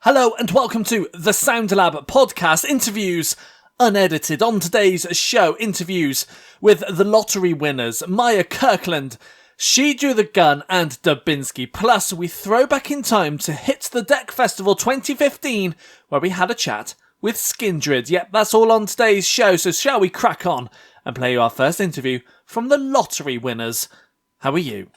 Hello and welcome to the Sound Lab podcast interviews, unedited. On today's show, interviews with the lottery winners, Maya Kirkland, She Drew the Gun and Dubinski. Plus, we throw back in time to Hit the Deck Festival 2015, where we had a chat with Skindred. Yep, that's all on today's show, so shall we crack on and play you our first interview from the lottery winners? How are you?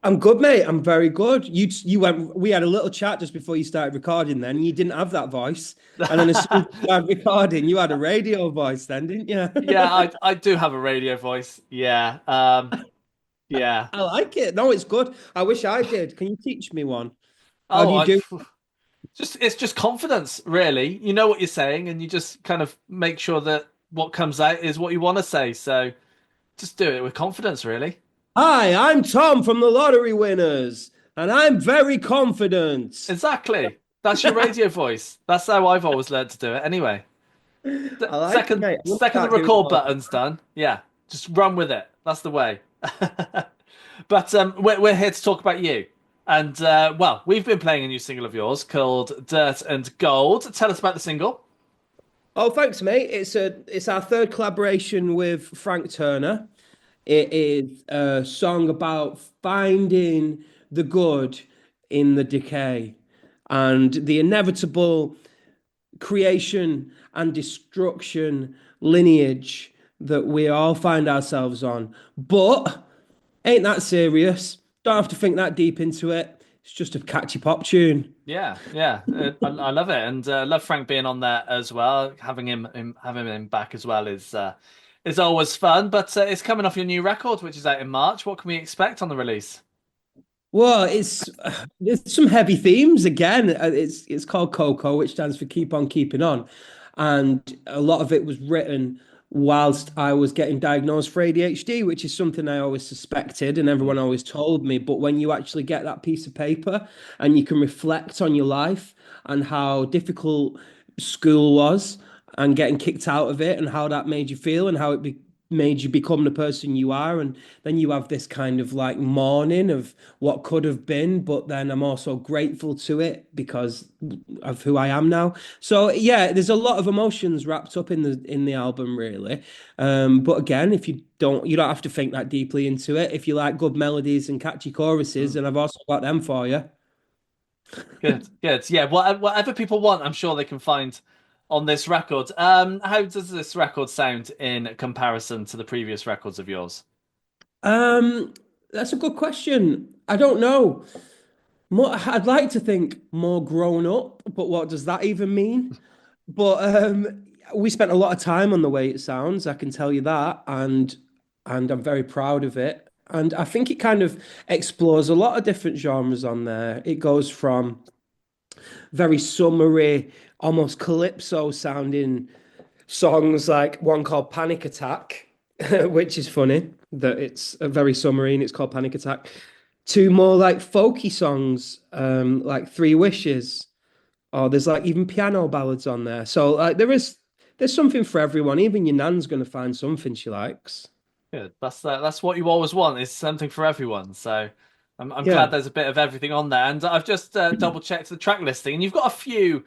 I'm good, mate. I'm very good. You went. We had a little chat just before you started recording. Then you didn't have that voice, and then as soon as you started recording, you had a radio voice. Then didn't you? Yeah, I do have a radio voice. Yeah, yeah. I like it. No, it's good. I wish I did. Can you teach me one? How do Oh, you do? it's just confidence, really. You know what you're saying, and you just kind of make sure that what comes out is what you want to say. So just do it with confidence, really. Hi, I'm Tom from the Lottery Winners, and I'm very confident. Exactly. That's your radio voice. That's how I've always learned to do it. Anyway, I like it, second, mate. I'm gonna second the start doing record more. button's done. Yeah, just run with it. That's the way. But we're here to talk about you. And well, we've been playing a new single of yours called Dirt and Gold. Tell us about the single. Oh, thanks, mate. It's our third collaboration with Frank Turner. It is a song about finding the good in the decay and the inevitable creation and destruction lineage that we all find ourselves on. But ain't that serious. Don't have to think that deep into it. It's just a catchy pop tune. Yeah, yeah, I love it, and love Frank being on there as well. Having him back as well is always fun. But it's coming off your new record, which is out in March. What can we expect on the release? Well, it's some heavy themes again. It's called Coco, which stands for Keep On Keeping On, and a lot of it was written whilst I was getting diagnosed for ADHD, which is something I always suspected and everyone always told me. But when you actually get that piece of paper and you can reflect on your life and how difficult school was and getting kicked out of it and how that made you feel and how made you become the person you are, and then you have this kind of like mourning of what could have been, but then I'm also grateful to it because of who I am now. So yeah, there's a lot of emotions wrapped up in the album, really. But again, if you don't have to think that deeply into it. If you like good melodies and catchy choruses, and I've also got them for you. Good, good. Yeah, whatever people want, I'm sure they can find on this record. How does this record sound in comparison to the previous records of yours? That's a good question. I don't know. I'd like to think more grown up, but what does that even mean? But we spent a lot of time on the way it sounds, I can tell you that, and I'm very proud of it. And I think it kind of explores a lot of different genres on there. It goes from very summery, almost calypso sounding songs like one called Panic Attack, which is funny that it's a very summery and it's called Panic Attack, to more like folky songs, like Three Wishes, or there's like even piano ballads on there. So like there's something for everyone. Even your nan's gonna find something she likes. Good. That's what you always want is something for everyone. So I'm glad Yeah. there's a bit of everything on there. And I've just double checked the track listing, and you've got a few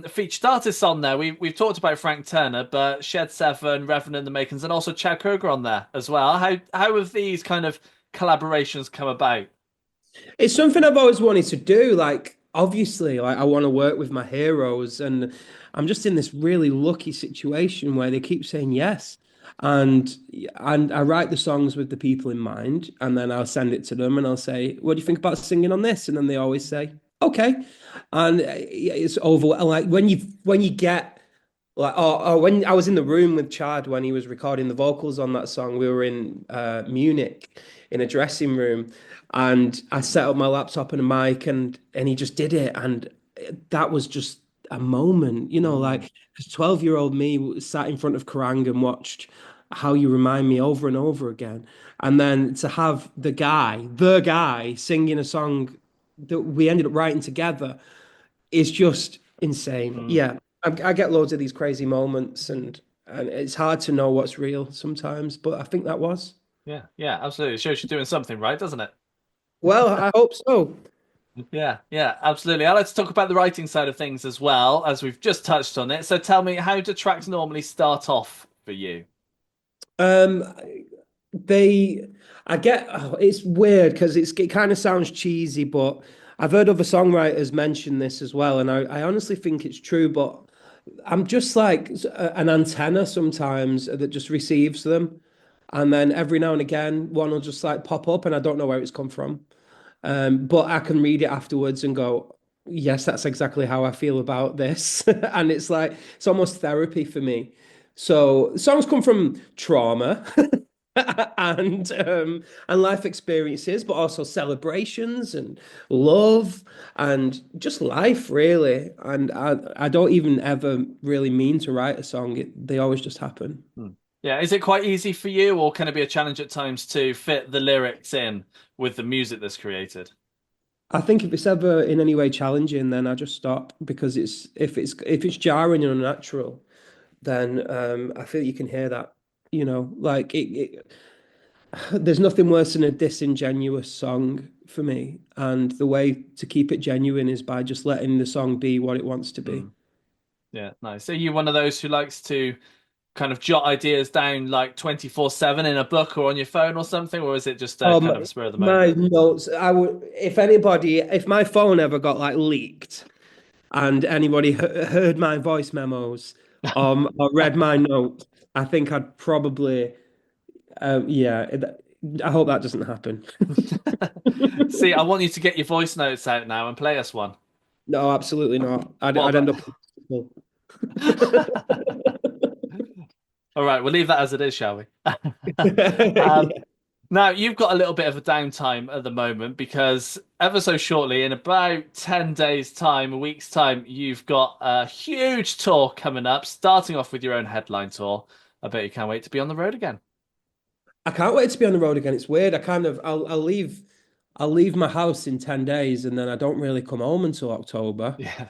featured artists on there. We've talked about Frank Turner, but Shed Seven, Reverend and the Makins, and also Chad Kroger on there as well. How have these kind of collaborations come about? It's something I've always wanted to do. Like, obviously, like I want to work with my heroes, and I'm just in this really lucky situation where they keep saying yes. And and I write the songs with the people in mind, and then I'll send it to them, and I'll say, "What do you think about singing on this?" And then they always say, "Okay." And yeah, it's over. Like when you get like when I was in the room with Chad when he was recording the vocals on that song, we were in Munich in a dressing room, and I set up my laptop and a mic, and he just did it, and that was just a moment, Mm. like because 12-year-old me sat in front of Kerrang and watched How You Remind Me over and over again, and then to have the guy singing a song that we ended up writing together is just insane. Mm. Yeah, I get loads of these crazy moments, and it's hard to know what's real sometimes, but I think that was. Yeah, yeah, absolutely. It shows you're doing something right, doesn't it? Well, I hope so. Yeah, yeah, absolutely. I like to talk about the writing side of things as well, as we've just touched on it. So tell me, how do tracks normally start off for you? Um, they, I get, oh, it's weird because it kind of sounds cheesy, but I've heard other songwriters mention this as well, and I honestly think it's true. But I'm just like an antenna sometimes that just receives them, and then every now and again one will just like pop up, and I don't know where it's come from. But I can read it afterwards and go, yes, that's exactly how I feel about this. And it's like, it's almost therapy for me. So songs come from trauma and life experiences, but also celebrations and love and just life, really. And I don't even ever really mean to write a song. They always just happen. Hmm. Yeah, is it quite easy for you, or can it be a challenge at times to fit the lyrics in with the music that's created? I think if it's ever in any way challenging, then I just stop because if it's jarring and unnatural, then I feel you can hear that. Like there's nothing worse than a disingenuous song for me, and the way to keep it genuine is by just letting the song be what it wants to Hmm. be. Yeah, nice. Are you one of those who likes to kind of jot ideas down like 24/7 in a book or on your phone or something, or is it just kind of spur of the My moment? notes, if my phone ever got like leaked and anybody heard my voice memos or read my notes, I think I'd probably, yeah, I hope that doesn't happen. See, I want you to get your voice notes out now and play us one. No, absolutely not. Well, I'd end up. all right, we'll leave that as it is, shall we? Um, Yeah. Now, you've got a little bit of a downtime at the moment because ever so shortly, in about 10 days' time, a week's time, you've got a huge tour coming up, starting off with your own headline tour. I bet you can't wait to be on the road again. I can't wait to be on the road again. It's weird. I'll leave my house in 10 days and then I don't really come home until October. Yeah.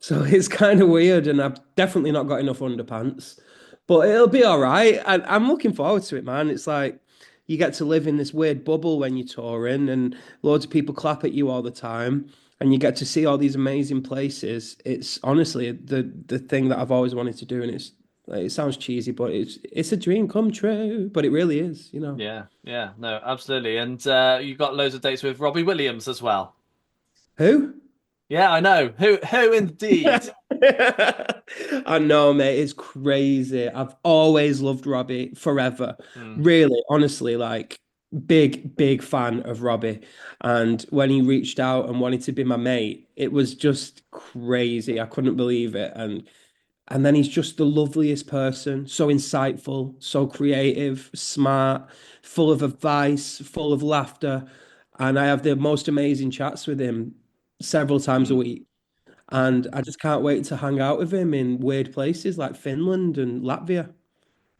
So it's kind of weird, and I've definitely not got enough underpants, but it'll be all right. I'm looking forward to it, man. It's like you get to live in this weird bubble when you're touring, and loads of people clap at you all the time, and you get to see all these amazing places. It's honestly the thing that I've always wanted to do, and it's like, it sounds cheesy, but it's a dream come true. But it really is. Yeah, yeah, no, absolutely. And you've got loads of dates with Robbie Williams as well. Who? Yeah, I know. Who indeed? I know, mate. It's crazy. I've always loved Robbie forever. Hmm. Really, honestly, like big, big fan of Robbie. And when he reached out and wanted to be my mate, it was just crazy. I couldn't believe it. And then he's just the loveliest person, so insightful, so creative, smart, full of advice, full of laughter. And I have the most amazing chats with him several times a Hmm. week. And I just can't wait to hang out with him in weird places like Finland and Latvia.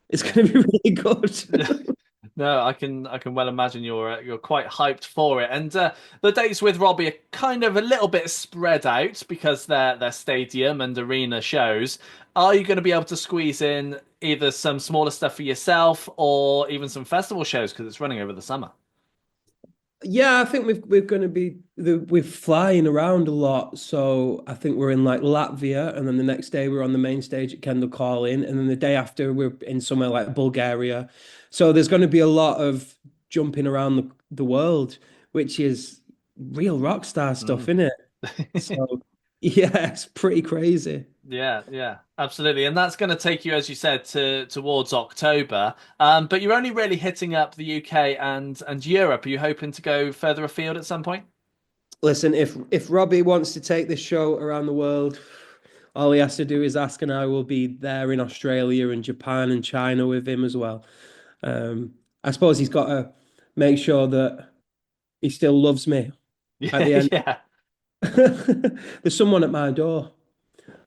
It's Yeah. going to be really good. No, I can well imagine you're quite hyped for it. And the dates with Robbie are kind of a little bit spread out because they're stadium and arena shows. Are you going to be able to squeeze in either some smaller stuff for yourself or even some festival shows because it's running over the summer? Yeah, I think we're going to be we're flying around a lot. So I think we're in like Latvia, and then the next day we're on the main stage at Kendall Calling, and then the day after we're in somewhere like Bulgaria. So there's going to be a lot of jumping around the world, which is real rock star stuff, Mm. isn't it? So yeah, it's pretty crazy. Yeah, yeah, absolutely. And that's going to take you, as you said, towards October. But you're only really hitting up the UK and Europe. Are you hoping to go further afield at some point? Listen, if Robbie wants to take this show around the world, all he has to do is ask, and I will be there in Australia and Japan and China with him as well. I suppose he's got to make sure that he still loves me at Yeah, the end. yeah. There's someone at my door.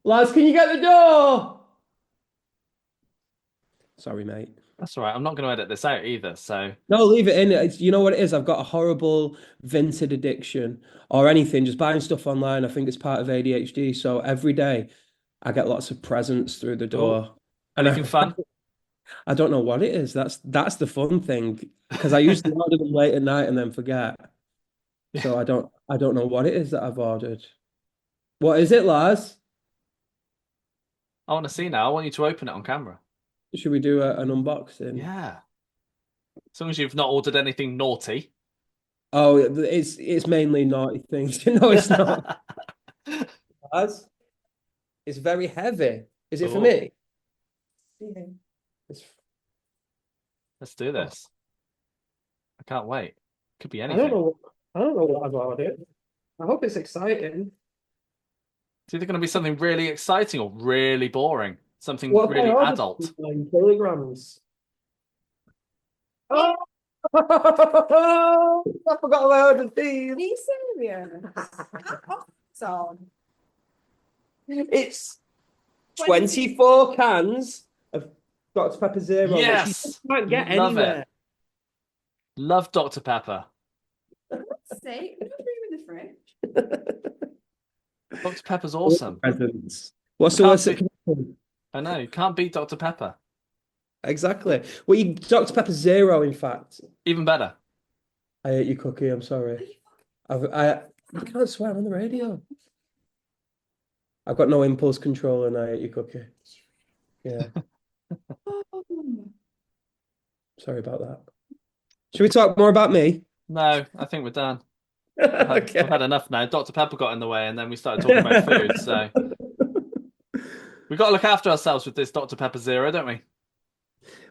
Lads, can you get the door? Sorry, mate. That's all right. I'm not going to edit this out either. So No, leave it in. You know what it is? I've got a horrible Vinted addiction or anything, just buying stuff online. I think it's part of ADHD. So every day I get lots of presents through the oh, door. And anything fun? I don't know what it is. That's the fun thing because I usually order them late at night and then forget. So I don't know what it is that I've ordered. What is it, Lars? I want to see now. I want you to open it on camera. Should we do an unboxing? Yeah. As long as you've not ordered anything naughty. Oh, it's mainly naughty things. No, it's not. Lars, it's very heavy. Is it for Oh, me? Yeah. It's, let's do oh, this. I can't wait. Could be I don't anything. know. I don't know what I've ordered. I hope it's exciting. It's either going to be something really exciting or really boring. Something What have I really ordered? adult. 9 kilograms. Oh! I forgot I ordered these. Are you serious? So, It's 24 cans of Dr. Pepper Zero, which you Yes! just can't get Love anywhere. it. Love Dr. Pepper. see, don't bring with the fridge. Dr. Pepper's awesome. Presents. What's You the can't worst that beat, can happen? I know, you can't beat Dr. Pepper. Exactly. Well, Dr. Pepper Zero, in fact. Even better. I ate your cookie. I'm sorry. I can't swear on the radio. I've got no impulse control, and I ate your cookie. Yeah. Sorry about that. Should we talk more about me? No, I think we're done. Okay. We've had enough now. Dr. Pepper got in the way and then we started talking about food. So we've got to look after ourselves with this Dr. Pepper Zero, don't we?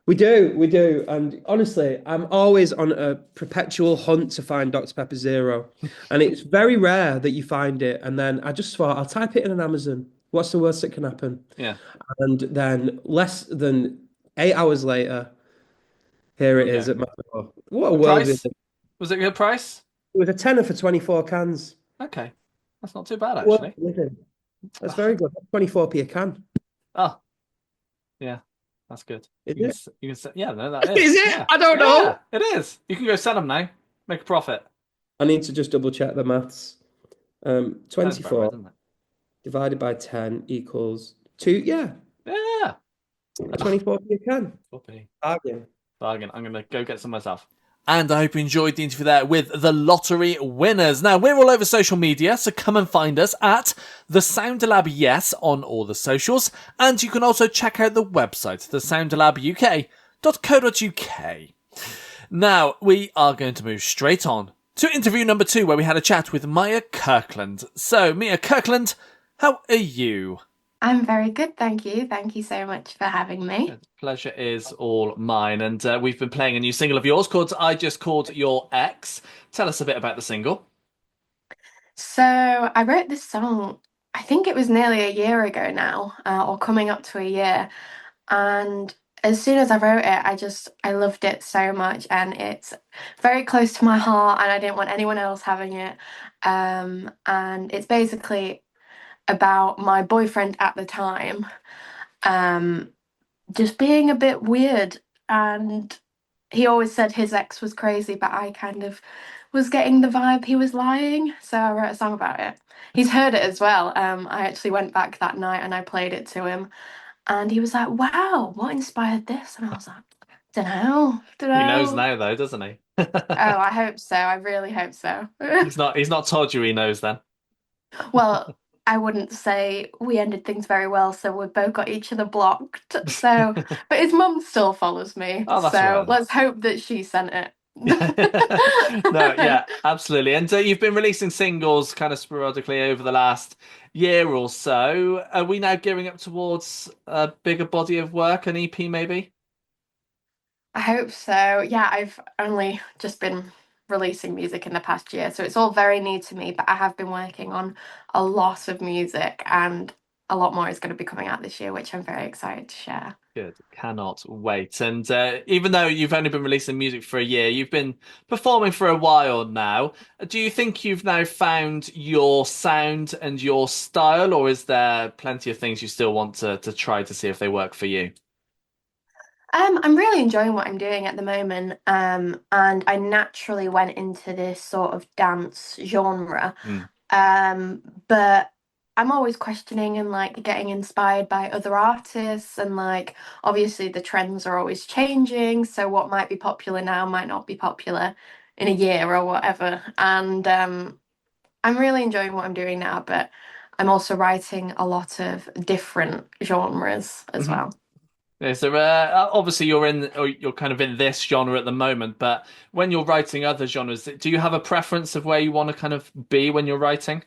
We do. And honestly, I'm always on a perpetual hunt to find Dr. Pepper Zero. And it's very rare that you find it. And then I just thought, I'll type it in on Amazon. What's the worst that can happen? Yeah. And then less than 8 hours later, here it is Okay. at my door. What a Good world we price? live Was it a good price? in. With a tenner for 24 cans. Okay. That's not too bad, What actually. we live in. That's very good. 24p a can. Oh, yeah. That's good. Is You can, it? you can say, yeah, no, that is. Is it? Yeah. I don't know. Yeah, it is. You can go sell them now. Make a profit. I need to just double check the maths. Sounds about right, 24 doesn't it? divided by 10 equals 2. Yeah, Yeah. 24p a can. Whoopee. Bargain. Bargain. I'm going to go get some myself. And I hope you enjoyed the interview there with the lottery winners. Now, we're all over social media, so come and find us at The Sounder Lab Yes on all the socials. And you can also check out the website, thesounderlabuk.co.uk. Now, we are going to move straight on to interview number 2, where we had a chat with Maya Kirkland. So, Mia Kirkland, how are you? I'm very good, thank you. Thank you so much for having me. The pleasure is all mine. And we've been playing a new single of yours called I Just Called Your Ex. Tell us a bit about the single. So I wrote this song, I think it was nearly a year ago now, or coming up to a year. And as soon as I wrote it, I loved it so much, and it's very close to my heart, and I didn't want anyone else having it. And it's basically about my boyfriend at the time, um, just being a bit weird, and he always said his ex was crazy, but I kind of was getting the vibe he was lying, so I wrote a song about it. He's heard it as well. I actually went back that night and I played it to him, and he was like, "Wow, what inspired this?" And I was like, "Don't know, don't He knows know." now, though, doesn't he? Oh, I hope so. I really hope so. He's not told you he knows then. Well, I wouldn't say we ended things very well, so we both got each other blocked. So, but his mum still follows me, Oh, that's all so right then. let's hope that she sent it. No, yeah, absolutely. And you've been releasing singles kind of sporadically over the last year or so. Are we now gearing up towards a bigger body of work, an EP maybe? I hope so. Yeah, I've only just been releasing music in the past year, so it's all very new to me, but I have been working on a lot of music, and a lot more is going to be coming out this year, which I'm very excited to share. Good. Cannot wait. And even though you've only been releasing music for a year, you've been performing for a while now. Do you think you've now found your sound and your style, or is there plenty of things you still want to try to see if they work for you? I'm really enjoying what I'm doing at the moment, and I naturally went into this sort of dance genre. Mm. But I'm always questioning and like getting inspired by other artists, and like obviously the trends are always changing, so what might be popular now might not be popular in a year or whatever. And I'm really enjoying what I'm doing now, but I'm also writing a lot of different genres as Mhm. well. Is there obviously you're kind of in this genre at the moment, but when you're writing other genres, do you have a preference of where you want to kind of be when you're writing?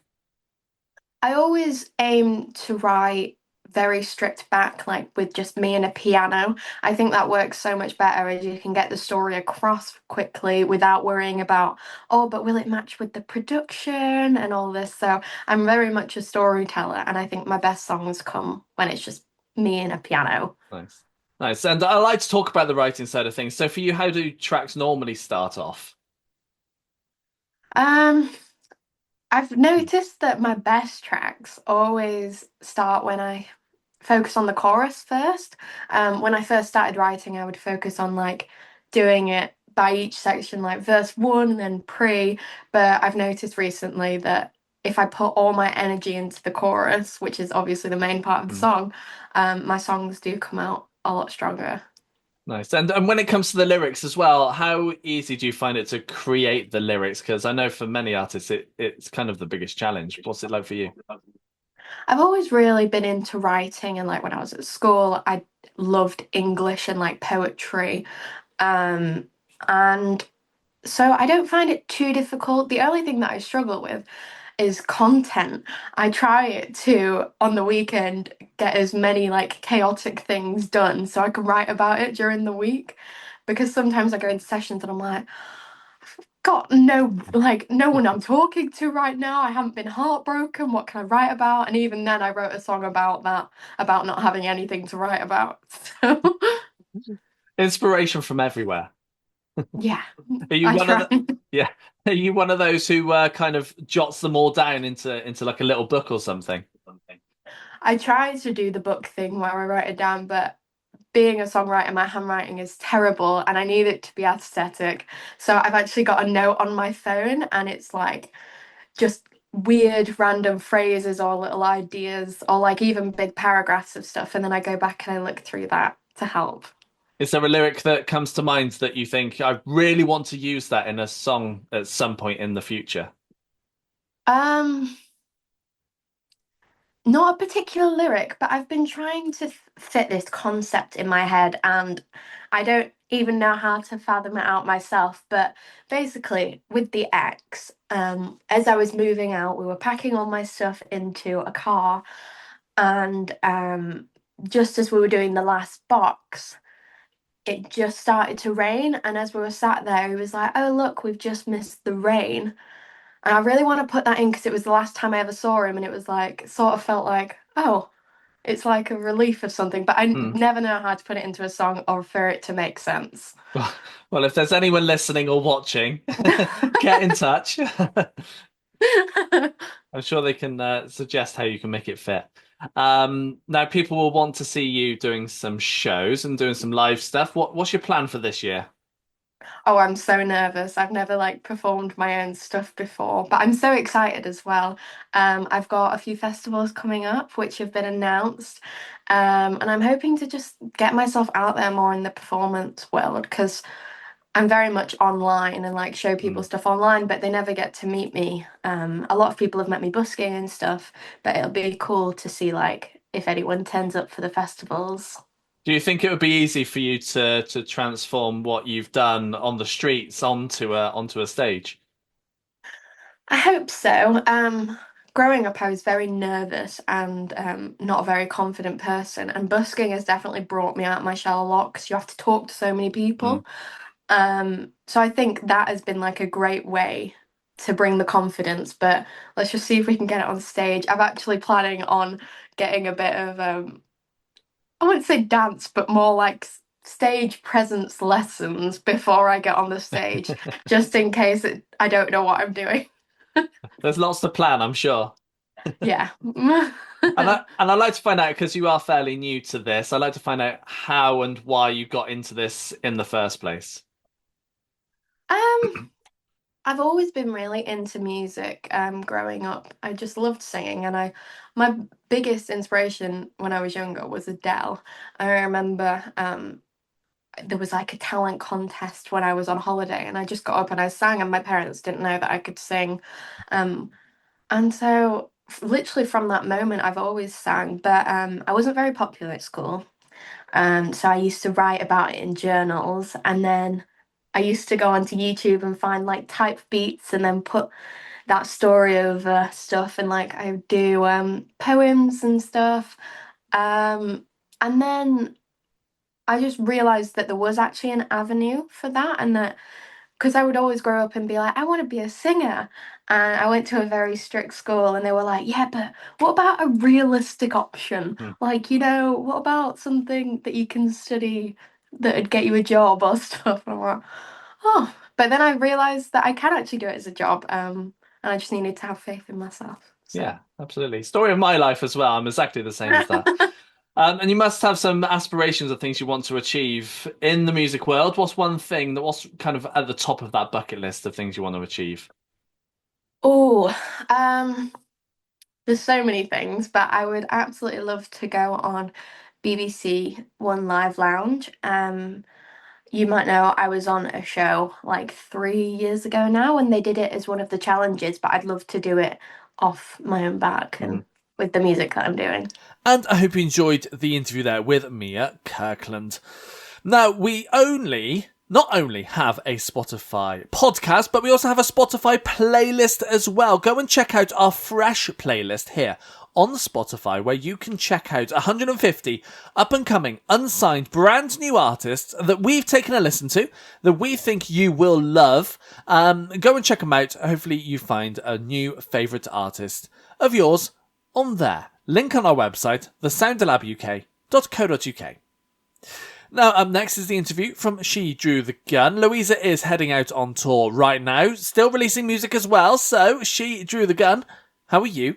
I always aim to write very stripped back, like with just me and a piano. I think that works so much better as you can get the story across quickly without worrying about, oh, but will it match with the production and all this? So I'm very much a storyteller, and I think my best songs come when it's just me and a piano. Nice. Nice. And I like to talk about the writing side of things. So for you, how do tracks normally start off? Um, I've noticed that my best tracks always start when I focus on the chorus first. When I first started writing, I would focus on like doing it by each section, like verse one and then pre. But I've noticed recently that if I put all my energy into the chorus, which is obviously the main part of the Mm. song, my songs do come out a lot stronger. Nice. And when it comes to the lyrics as well, how easy do you find it to create the lyrics? Because I know for many artists, it's kind of the biggest challenge. What's it like for you? I've always really been into writing, and like when I was at school, I loved English and like poetry. Um, and so I don't find it too difficult. The only thing that I struggle with is content. I try to, on the weekend, get as many like chaotic things done so I can write about it during the week. Because sometimes I go into sessions and I'm like, got no one I'm talking to right now. I haven't been heartbroken. What can I write about? And even then I wrote a song about that, about not having anything to write about. So Inspiration from everywhere. yeah, Are you I one of try. the, yeah? Are you one of those who kind of jots them all down into like a little book or something? I try to do the book thing where I write it down, but being a songwriter, my handwriting is terrible and I need it to be aesthetic. So I've actually got a note on my phone and it's like just weird random phrases or little ideas or like even big paragraphs of stuff. And then I go back and I look through that to help. Is there a lyric that comes to mind that you think I really want to use that in a song at some point in the future? Um, Not a particular lyric, but I've been trying to fit this concept in my head and I don't even know how to fathom it out myself. But basically, with the ex, as I was moving out, we were packing all my stuff into a car, and just as we were doing the last box, it just started to rain. And as we were sat there, he was like, "Oh, look, we've just missed the rain." And I really want to put that in because it was the last time I ever saw him, and it was like, sort of felt like, oh, it's like a relief of something, but I Hmm. never know how to put it into a song or for it to make sense. Well, if there's anyone listening or watching, get in touch. I'm sure they can suggest how you can make it fit. Now, people will want to see you doing some shows and doing some live stuff. What's your plan for this year? Oh, I'm so nervous. I've never like performed my own stuff before, but I'm so excited as well. I've got a few festivals coming up which have been announced. And I'm hoping to just get myself out there more in the performance world because I'm very much online and like show people Hmm. stuff online, but they never get to meet me. A lot of people have met me busking and stuff, but it'll be cool to see like if anyone turns up for the festivals. Do you think it would be easy for you to transform what you've done on the streets onto a stage? I hope so. Growing up, I was very nervous and not a very confident person, and busking has definitely brought me out of my shell a lot because you have to talk to so many Hmm. people. So I think that has been like a great way to bring the confidence, but let's just see if we can get it on stage. I'm actually planning on getting a bit of I wouldn't say dance, but more like stage presence lessons before I get on the stage, just in case I don't know what I'm doing. There's lots to plan, I'm sure. Yeah. And I'd like to find out because you are fairly new to this. I'd like to find out how and why you got into this in the first place. Um, I've always been really into music, growing up. I just loved singing, and my biggest inspiration when I was younger was Adele. I remember there was like a talent contest when I was on holiday, and I just got up and I sang, and my parents didn't know that I could sing. And so literally from that moment I've always sang, but I wasn't very popular at school. So I used to write about it in journals, and then I used to go onto YouTube and find like type beats and then put that story over stuff, and like I do poems and stuff. And then I just realized that there was actually an avenue for that, and that because I would always grow up and be like, I want to be a singer. And I went to a very strict school, and they were like, yeah, but what about a realistic option? Hmm. Like, what about something that you can study that would get you a job or stuff? And I'm like, oh. But then I realized that I can actually do it as a job, and I just needed to have faith in myself. So. Yeah, absolutely. Story of my life as well. I'm exactly the same as that. And you must have some aspirations of things you want to achieve in the music world. What's one thing what's kind of at the top of that bucket list of things you want to achieve? Oh, there's so many things, but I would absolutely love to go on BBC One Live Lounge. You might know I was on a show like 3 years ago now, and they did it as one of the challenges, but I'd love to do it off my own back and with the music that I'm doing. And I hope you enjoyed the interview there with Mia Kirkland. Now, we not only have a Spotify podcast, but we also have a Spotify playlist as well. Go and check out our fresh playlist here on Spotify, where you can check out 150 up-and-coming, unsigned, brand new artists that we've taken a listen to, that we think you will love. Go and check them out. Hopefully you find a new favourite artist of yours on there. Link on our website, thesoundlabuk.co.uk. Now, up next is the interview from She Drew the Gun. Louisa is heading out on tour right now, still releasing music as well. So, She Drew the Gun, how are you?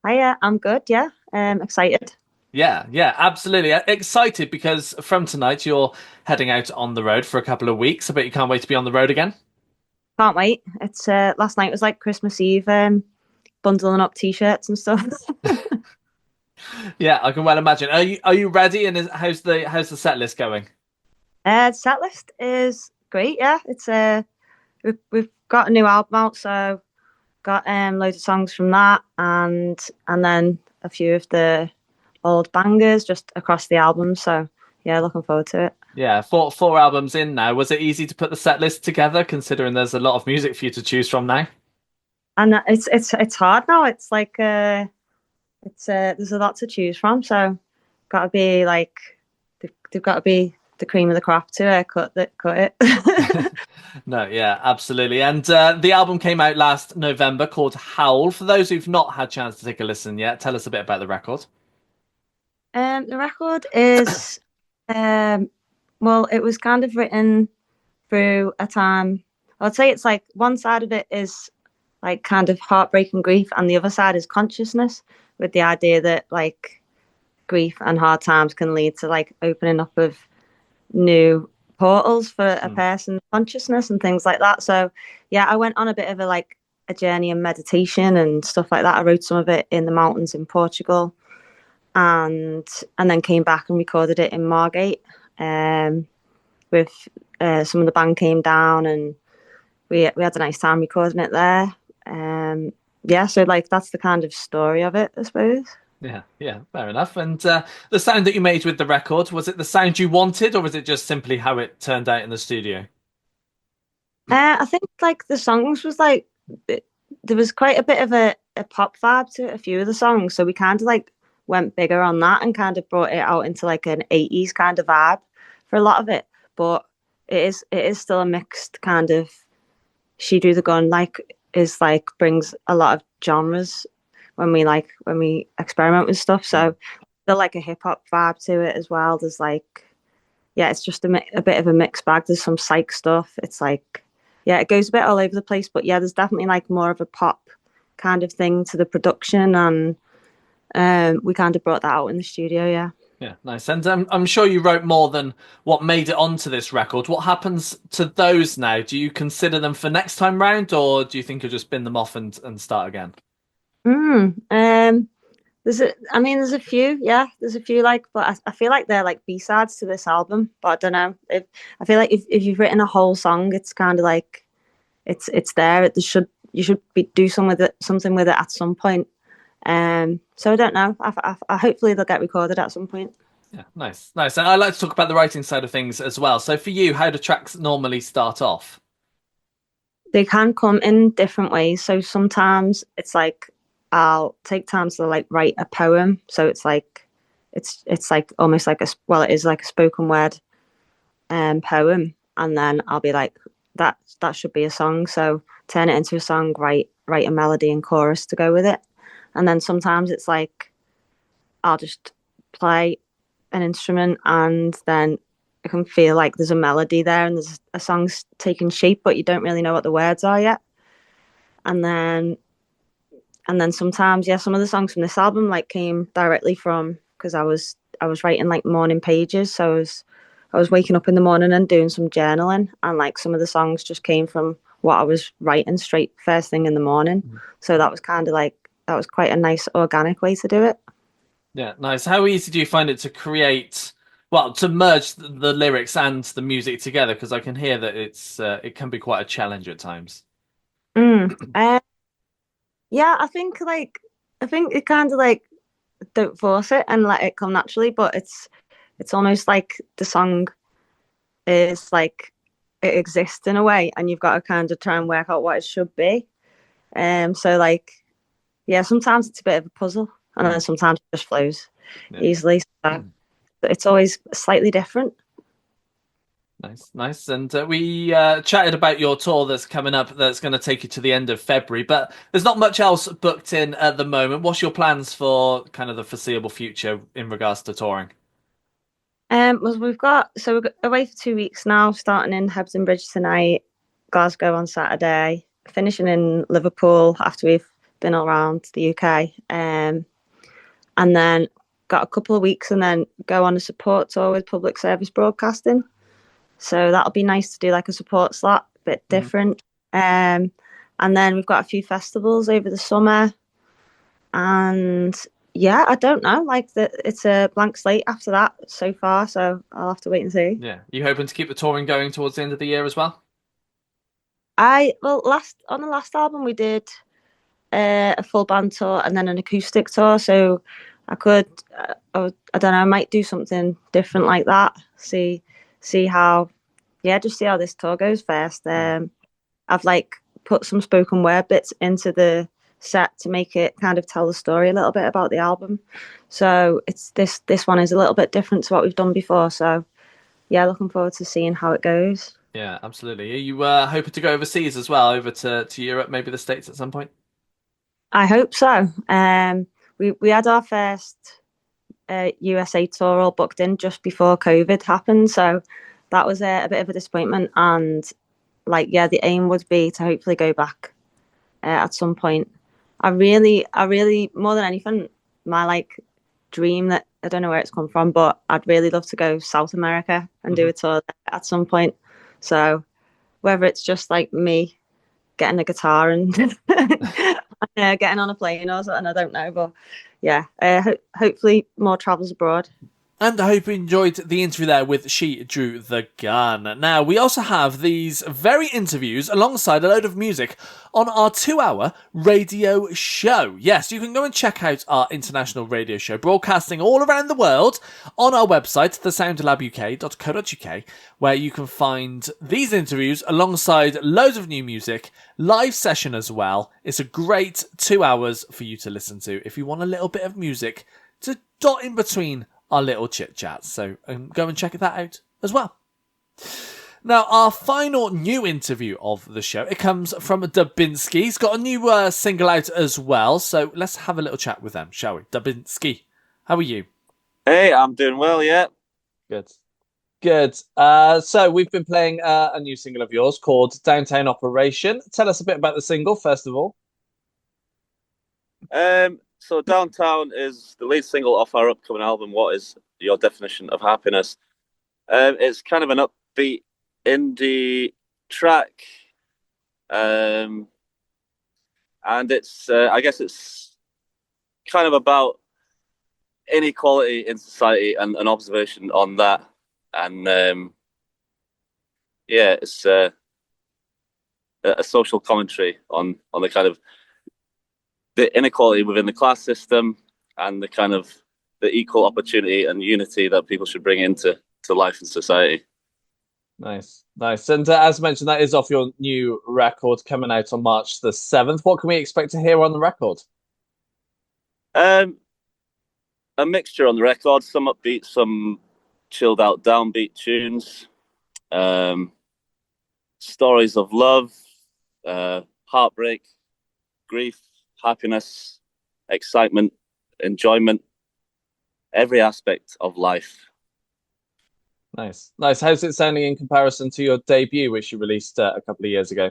Hiya, I'm good, yeah. Excited. Yeah, absolutely. Excited because from tonight you're heading out on the road for a couple of weeks. I bet you can't wait to be on the road again. Can't wait. It's last night was like Christmas Eve, bundling up t-shirts and stuff. Yeah, I can well imagine. Are you ready? And how's the set list going? Set list is great, yeah. It's we've got a new album out, so got loads of songs from that, and then a few of the old bangers just across the album. So yeah, looking forward to it. Yeah, four albums in now. Was it easy to put the set list together, considering there's a lot of music for you to choose from now? And it's hard now. It's like there's a lot to choose from. So got to be like they've got to be the cream of the crop to cut it. No, yeah, absolutely. And the album came out last November called Howl. For those who've not had a chance to take a listen yet, tell us a bit about the record. The record is well, it was kind of written through a time. I'd say it's like one side of it is like kind of heartbreak and grief, and the other side is consciousness, with the idea that like grief and hard times can lead to like opening up of new portals for a person's consciousness and things like that. So yeah, I went on a bit of a journey in meditation and stuff like that. I wrote some of it in the mountains in Portugal, and then came back and recorded it in Margate with some of the band came down, and we had a nice time recording it there. Yeah, so like that's the kind of story of it, I suppose. Yeah, fair enough. And the sound that you made with the record, was it the sound you wanted, or was it just simply how it turned out in the studio? I think like the songs was like there was quite a bit of a pop vibe to a few of the songs, so we kind of like went bigger on that and kind of brought it out into like an 80s kind of vibe for a lot of it. But it is still a mixed kind of She Drew the Gun is like brings a lot of genres when we experiment with stuff. So still like a hip hop vibe to it as well. There's like, yeah, it's just a bit of a mixed bag. There's some psych stuff. It's like, yeah, it goes a bit all over the place, but yeah, there's definitely like more of a pop kind of thing to the production, and we kind of brought that out in the studio. Yeah, nice. And I'm sure you wrote more than what made it onto this record. What happens to those now? Do you consider them for next time round, or do you think you'll just bin them off and start again? There's a few, yeah. There's a few but I feel like they're like B-sides to this album. But I don't know. I feel like if you've written a whole song, it's kind of like it's there. You should do something with it at some point. So I don't know. I hopefully they'll get recorded at some point. Yeah, nice. And I like to talk about the writing side of things as well. So for you, how do tracks normally start off? They can come in different ways. So sometimes it's like I'll take time to like write a poem. So it's like almost like it is like a spoken word poem, and then I'll be like that should be a song. So turn it into a song, write a melody and chorus to go with it. And then sometimes it's like I'll just play an instrument and then I can feel like there's a melody there and there's a song's taking shape, but you don't really know what the words are yet. And then sometimes, yeah, some of the songs from this album like came directly from, because I was writing like morning pages. So I was waking up in the morning and doing some journaling, and like some of the songs just came from what I was writing straight first thing in the morning. So that was kind of like, that was quite a nice organic way to do it. Yeah, nice. How easy do you find it to create, to merge the lyrics and the music together? Because I can hear that it can be quite a challenge at times. Yeah, I think it kind of like don't force it and let it come naturally, but it's almost like the song is like it exists in a way, and you've got to kind of try and work out what it should be. So like, yeah, sometimes it's a bit of a puzzle, and then sometimes it just flows easily. So it's always slightly different. Nice. And we chatted about your tour that's coming up that's going to take you to the end of February, but there's not much else booked in at the moment. What's your plans for kind of the foreseeable future in regards to touring? Well, we're away for 2 weeks now, starting in Hebden Bridge tonight, Glasgow on Saturday, finishing in Liverpool after we've been around the UK, and then got a couple of weeks and then go on a support tour with Public Service Broadcasting. So that'll be nice to do like a support slot, a bit different. And then we've got a few festivals over the summer. And yeah, I don't know. It's a blank slate after that so far. So I'll have to wait and see. Yeah. You hoping to keep the touring going towards the end of the year as well? On the last album we did a full band tour and then an acoustic tour. So I don't know, I might do something different like that. See how this tour goes first. I've like put some spoken word bits into the set to make it kind of tell the story a little bit about the album. So it's this one is a little bit different to what we've done before. So yeah, looking forward to seeing how it goes. Yeah, absolutely. Are you hoping to go overseas as well, over to Europe, maybe the States at some point? I hope so. We had our first USA tour all booked in just before COVID happened, so that was a bit of a disappointment. And the aim would be to hopefully go back at some point. I really, more than anything, my dream, that I don't know where it's come from, but I'd really love to go South America and do a tour there at some point. So whether it's just like me getting a guitar and getting on a plane or something, I don't know, but yeah, hopefully more travels abroad. And I hope you enjoyed the interview there with She Drew the Gun. Now, we also have these very interviews alongside a load of music on our 2-hour radio show. Yes, you can go and check out our international radio show broadcasting all around the world on our website, thesoundlabuk.co.uk, where you can find these interviews alongside loads of new music, live session as well. It's a great 2 hours for you to listen to if you want a little bit of music to dot in between our little chit chats. So go and check that out as well. Now, our final new interview of the show, it comes from Dubinski. He's got a new single out as well. So let's have a little chat with them, shall we? Dubinski, how are you? Hey, I'm doing well, yeah. Good. So we've been playing a new single of yours called Downtown Operation. Tell us a bit about the single, first of all. So Downtown is the lead single off our upcoming album, What Is Your Definition of Happiness? It's kind of an upbeat indie track. And it's I guess it's kind of about inequality in society and an observation on that. And it's a social commentary on the kind of the inequality within the class system and the kind of the equal opportunity and unity that people should bring into life and society. Nice. And as mentioned, that is off your new record coming out on March the 7th. What can we expect to hear on the record? A mixture on the record, some upbeat, some chilled out downbeat tunes, stories of love, heartbreak, grief, happiness, excitement, enjoyment, every aspect of life. Nice. How's it sounding in comparison to your debut, which you released a couple of years ago?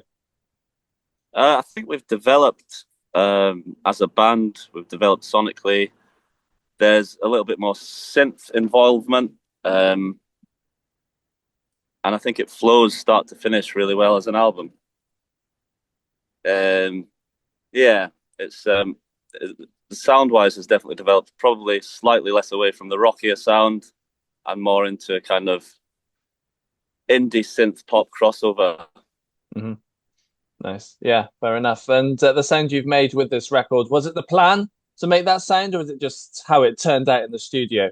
I think we've developed as a band, we've developed sonically. There's a little bit more synth involvement, and I think it flows start to finish really well as an album. It's sound-wise has definitely developed, probably slightly less away from the rockier sound and more into a kind of indie synth pop crossover. Mm-hmm. Nice. Yeah, fair enough. And the sound you've made with this record, was it the plan to make that sound, or was it just how it turned out in the studio?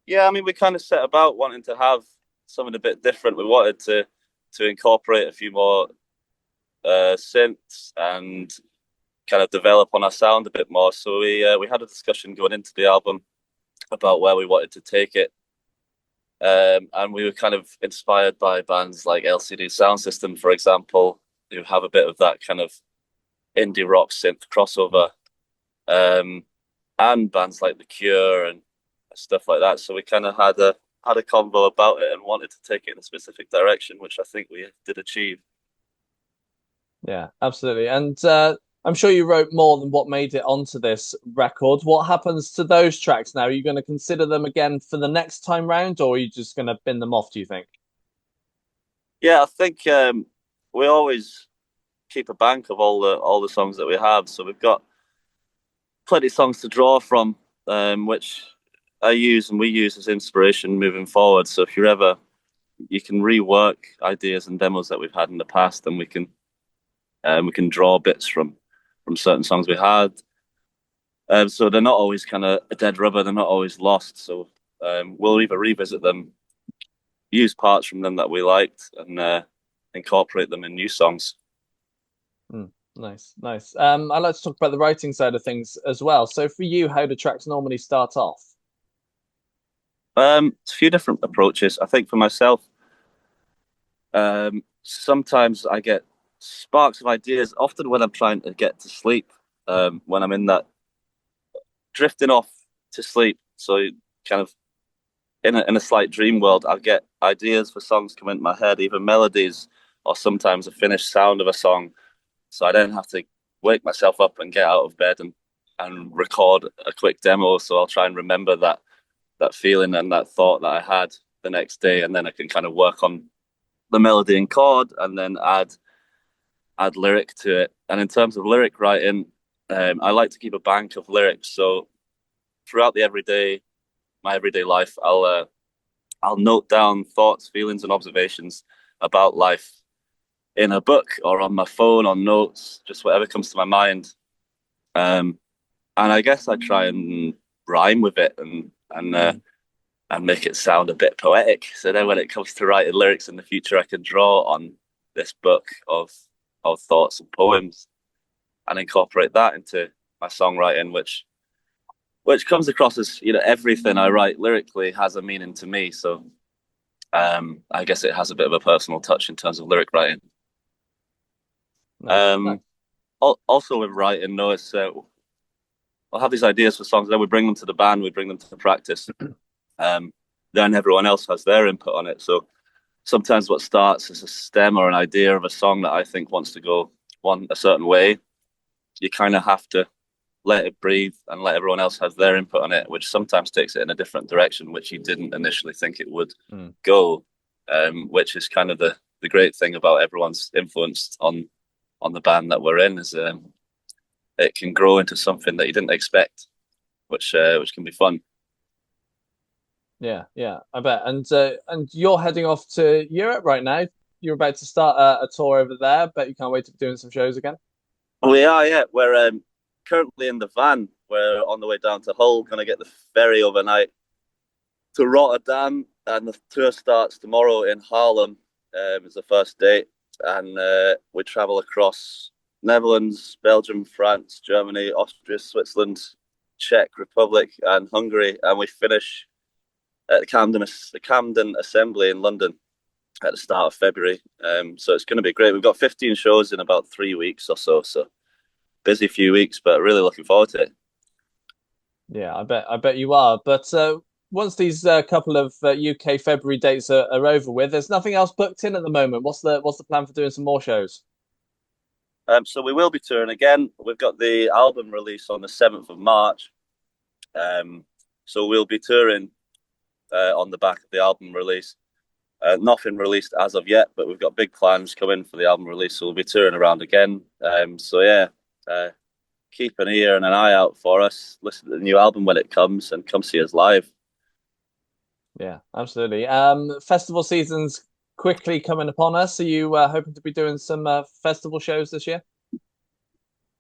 Yeah, I mean, we kind of set about wanting to have something a bit different. We wanted to incorporate a few more synths and kind of develop on our sound a bit more. So we had a discussion going into the album about where we wanted to take it. And we were kind of inspired by bands like LCD Sound System, for example, who have a bit of that kind of indie rock synth crossover, and bands like The Cure and stuff like that. So we kind of had a convo about it and wanted to take it in a specific direction, which I think we did achieve. Yeah, absolutely. And I'm sure you wrote more than what made it onto this record. What happens to those tracks now? Are you going to consider them again for the next time round, or are you just going to bin them off, do you think? Yeah, I think we always keep a bank of all the songs that we have. So we've got plenty of songs to draw from, which we use as inspiration moving forward. So if you can rework ideas and demos that we've had in the past, and we can draw bits from certain songs we had. So they're not always kind of a dead rubber. They're not always lost. So we'll either revisit them, use parts from them that we liked, and incorporate them in new songs. Nice. I'd like to talk about the writing side of things as well. So for you, how do tracks normally start off? It's a few different approaches. I think for myself, sometimes I get sparks of ideas, often when I'm trying to get to sleep, when I'm in that drifting off to sleep. So kind of in a slight dream world, I'll get ideas for songs come into my head, even melodies, or sometimes a finished sound of a song. So I then have to wake myself up and get out of bed and record a quick demo. So I'll try and remember that feeling and that thought that I had the next day, and then I can kind of work on the melody and chord, and then add lyric to it. And in terms of lyric writing, I like to keep a bank of lyrics. So throughout my everyday life, I'll note down thoughts, feelings, and observations about life in a book or on my phone, on notes, just whatever comes to my mind. And I guess I try and rhyme with it and make it sound a bit poetic. So then when it comes to writing lyrics in the future, I can draw on this book of thoughts and poems and incorporate that into my songwriting, which comes across as, everything I write lyrically has a meaning to me. So I guess it has a bit of a personal touch in terms of lyric writing. Nice. Also with writing, I'll have these ideas for songs, then we bring them to the band, we bring them to the practice. Then everyone else has their input on it. So sometimes what starts as a stem or an idea of a song that I think wants to go a certain way, you kind of have to let it breathe and let everyone else have their input on it, which sometimes takes it in a different direction, which you didn't initially think it would go, which is kind of the great thing about everyone's influence on the band that we're in, is it can grow into something that you didn't expect which can be fun. Yeah, I bet. And you're heading off to Europe right now. You're about to start a tour over there. Bet you can't wait to be doing some shows again. We are, yeah. We're currently in the van. We're on the way down to Hull. Going to get the ferry overnight to Rotterdam, and the tour starts tomorrow in Haarlem. Is the first date, and we travel across Netherlands, Belgium, France, Germany, Austria, Switzerland, Czech Republic, and Hungary, and we finish at the Camden Assembly in London at the start of February. So it's going to be great. We've got 15 shows in about 3 weeks or so. So busy few weeks, but really looking forward to it. Yeah, I bet you are. But once these couple of UK February dates are over with, there's nothing else booked in at the moment. What's the plan for doing some more shows? So we will be touring again. We've got the album release on the 7th of March. So we'll be touring on the back of the album release. Nothing released as of yet, but we've got big plans coming for the album release. So we'll be touring around again. So yeah, keep an ear and an eye out for us. Listen to the new album when it comes, and come see us live. Yeah, absolutely. Festival season's quickly coming upon us. Are you hoping to be doing some festival shows this year?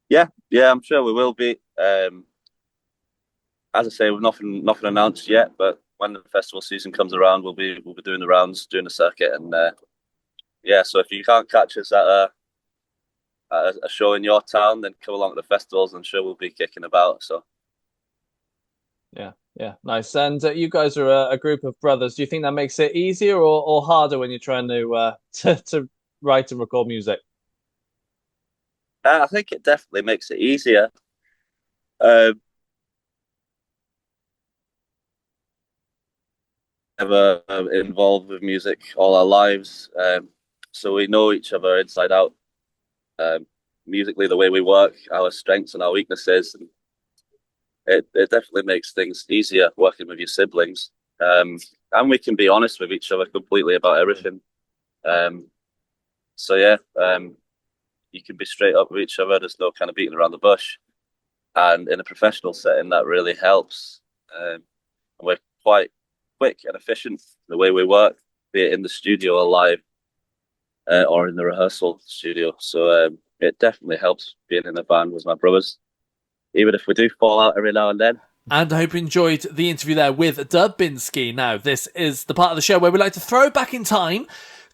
Yeah, I'm sure we will be. As I say, we've nothing announced yet, but when the festival season comes around, we'll be doing the rounds, doing the circuit, and so if you can't catch us at a show in your town, then come along to the festivals. I'm sure we'll be kicking about. So yeah, nice. And you guys are a group of brothers. Do you think that makes it easier or harder when you're trying to write and record music? I think it definitely makes it easier. Ever involved with music all our lives, so we know each other inside out. Musically, the way we work, our strengths and our weaknesses, and it definitely makes things easier working with your siblings. And we can be honest with each other completely about everything. So yeah, you can be straight up with each other. There's no kind of beating around the bush, and in a professional setting, that really helps. And we're quite quick and efficient the way we work, be it in the studio or live, or in the rehearsal studio. So it definitely helps being in the band with my brothers, even if we do fall out every now and then. And I hope you enjoyed the interview there with Dubinski. Now, this is the part of the show where we like to throw back in time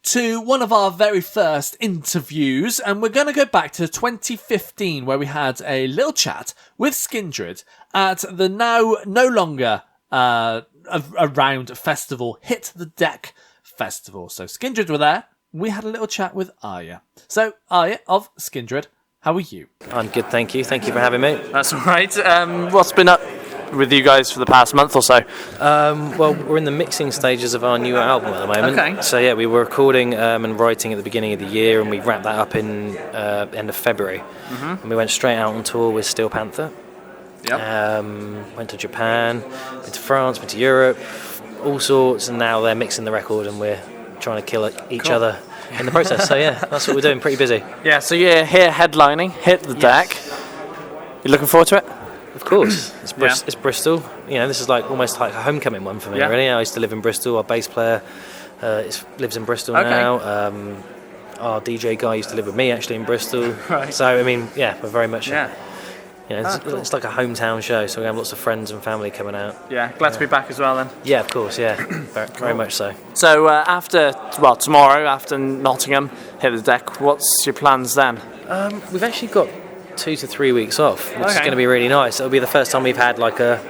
to one of our very first interviews, and we're going to go back to 2015, where we had a little chat with Skindred at the now no longer around festival, Hit the Deck Festival. So Skindred were there. We had a little chat with Arya. So Arya of Skindred, how are you? I'm good, thank you. Thank you for having me. That's all right. What's been up with you guys for the past month or so? Well, we're in the mixing stages of our new album at the moment. Okay. So yeah, we were recording and writing at the beginning of the year, and we wrapped that up in end of February. Mm-hmm. And we went straight out on tour with Steel Panther. Yep. Went to Japan, went to France, went to Europe, all sorts, and now they're mixing the record, and we're trying to kill each other in the process. So yeah, that's what we're doing. Pretty busy. Yeah. So you're here headlining, Hit the Deck. You looking forward to it? Of course, it's Bristol. You know, this is like almost like a homecoming one for me. Really, I used to live in Bristol. Our bass player lives in Bristol now. Our DJ guy used to live with me actually in Bristol. Right. So I mean, yeah, we're very much. Yeah. Cool. It's like a hometown show, so we have lots of friends and family coming out. Yeah, glad to be back as well then. Yeah, of course, yeah, very much so. So tomorrow, after Nottingham, Hit the Deck, what's your plans then? We've actually got 2 to 3 weeks off, which is going to be really nice. It'll be the first time we've had like a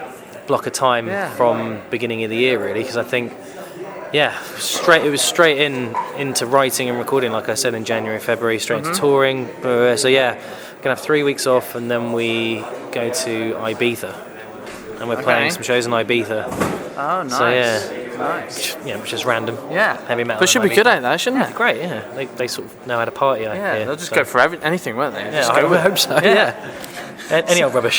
block of time from beginning of the year, really, because I think, it was straight into writing and recording, like I said, in January, February, straight into touring. So yeah, gonna have 3 weeks off, and then we go to Ibiza, and we're playing some shows in Ibiza. Oh, nice. So nice. Which is random. Yeah, heavy metal. But should be good out there, shouldn't it? Great. Yeah, they sort of know how to party. Yeah, they'll just go for anything, won't they? Yeah, I hope so. Yeah. Any old rubbish.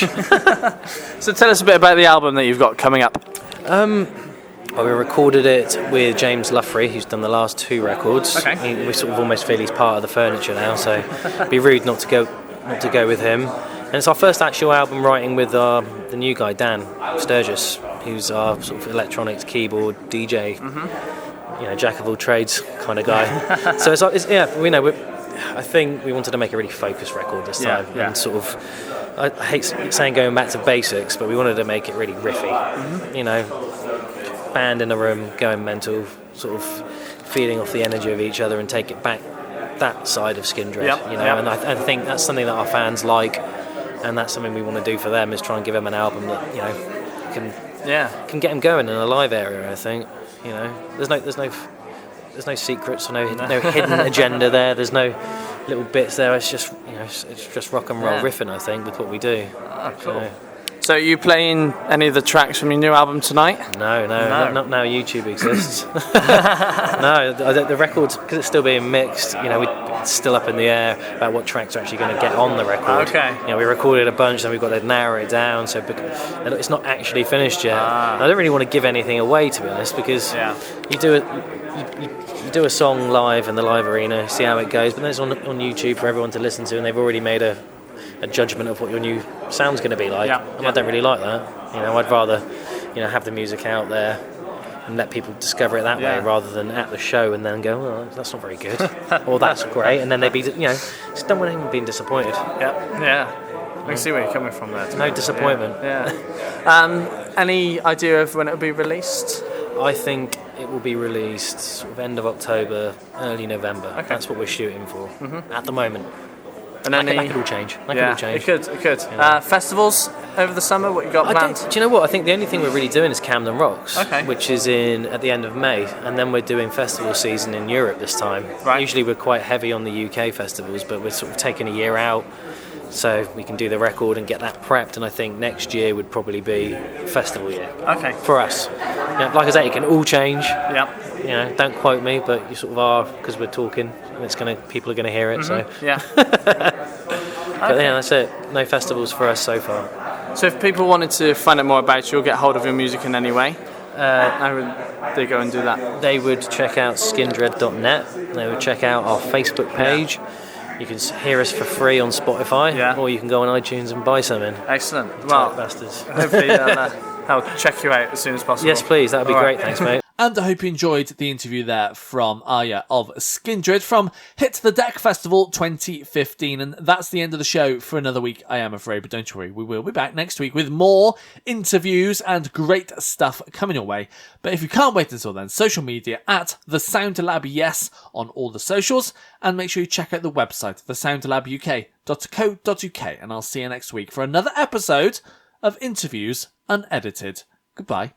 So tell us a bit about the album that you've got coming up. Well, we recorded it with James Luffrey, who's done the last 2 records. Okay. We sort of almost feel he's part of the furniture now, so it'd be rude not to go with him. And it's our first actual album writing with the new guy, Dan Sturgis, who's our sort of electronics keyboard DJ, jack of all trades kind of guy. So I think we wanted to make a really focused record this time, and sort of, I hate saying going back to basics, but we wanted to make it really riffy, band in a room, going mental, sort of feeding off the energy of each other and take it back that side of Skindred, and I think that's something that our fans like, and that's something we want to do for them, is try and give them an album that can get them going in a live area. I think there's no secrets, no hidden agenda there. There's no little bits there. It's just it's just rock and roll riffing, I think, with what we do. Oh, cool. So are you playing any of the tracks from your new album tonight? No. Not now YouTube exists. No, the record's, because it's still being mixed, it's still up in the air about what tracks are actually going to get on the record. Okay. We recorded a bunch, then we've got to narrow it down, so it's not actually finished yet. I don't really want to give anything away, to be honest, because you do a song live in the live arena, see how it goes, but then it's on YouTube for everyone to listen to, and they've already made a judgment of what your new sound's going to be like. And I don't really like that. I'd rather have the music out there and let people discover it that way, rather than at the show and then go, well, that's not very good, or that's great, and then they'd be just don't want anyone being disappointed. I can see where you're coming from there. No disappointment. Any idea of when it'll be released? I think it will be released sort of end of October, early November. Okay. That's what we're shooting for at the moment. And that could all change. It could. Festivals over the summer, what you got planned? Do you know what? I think the only thing we're really doing is Camden Rocks, which is at the end of May, and then we're doing festival season in Europe this time. Right. Usually we're quite heavy on the UK festivals, but we're sort of taking a year out so we can do the record and get that prepped, and I think next year would probably be festival year. Okay. For us. Like I say, it can all change. Don't quote me, but you sort of are, because we're talking, and people are going to hear it. So but that's it. No festivals for us so far. So if people wanted to find out more about you or get hold of your music in any way, how would they go and do that? They would check out skindred.net. They would check out our Facebook page. You can hear us for free on Spotify, or you can go on iTunes and buy something. Excellent. Well, bastards. Hopefully I'll check you out as soon as possible. Yes, please. That would be great. Thanks, mate. And I hope you enjoyed the interview there from Arya of Skindred from Hit the Deck Festival 2015. And that's the end of the show for another week, I am afraid. But don't worry, we will be back next week with more interviews and great stuff coming your way. But if you can't wait until then, social media at The Sound Lab, yes, on all the socials. And make sure you check out the website, thesoundlabuk.co.uk. And I'll see you next week for another episode of Interviews Unedited. Goodbye.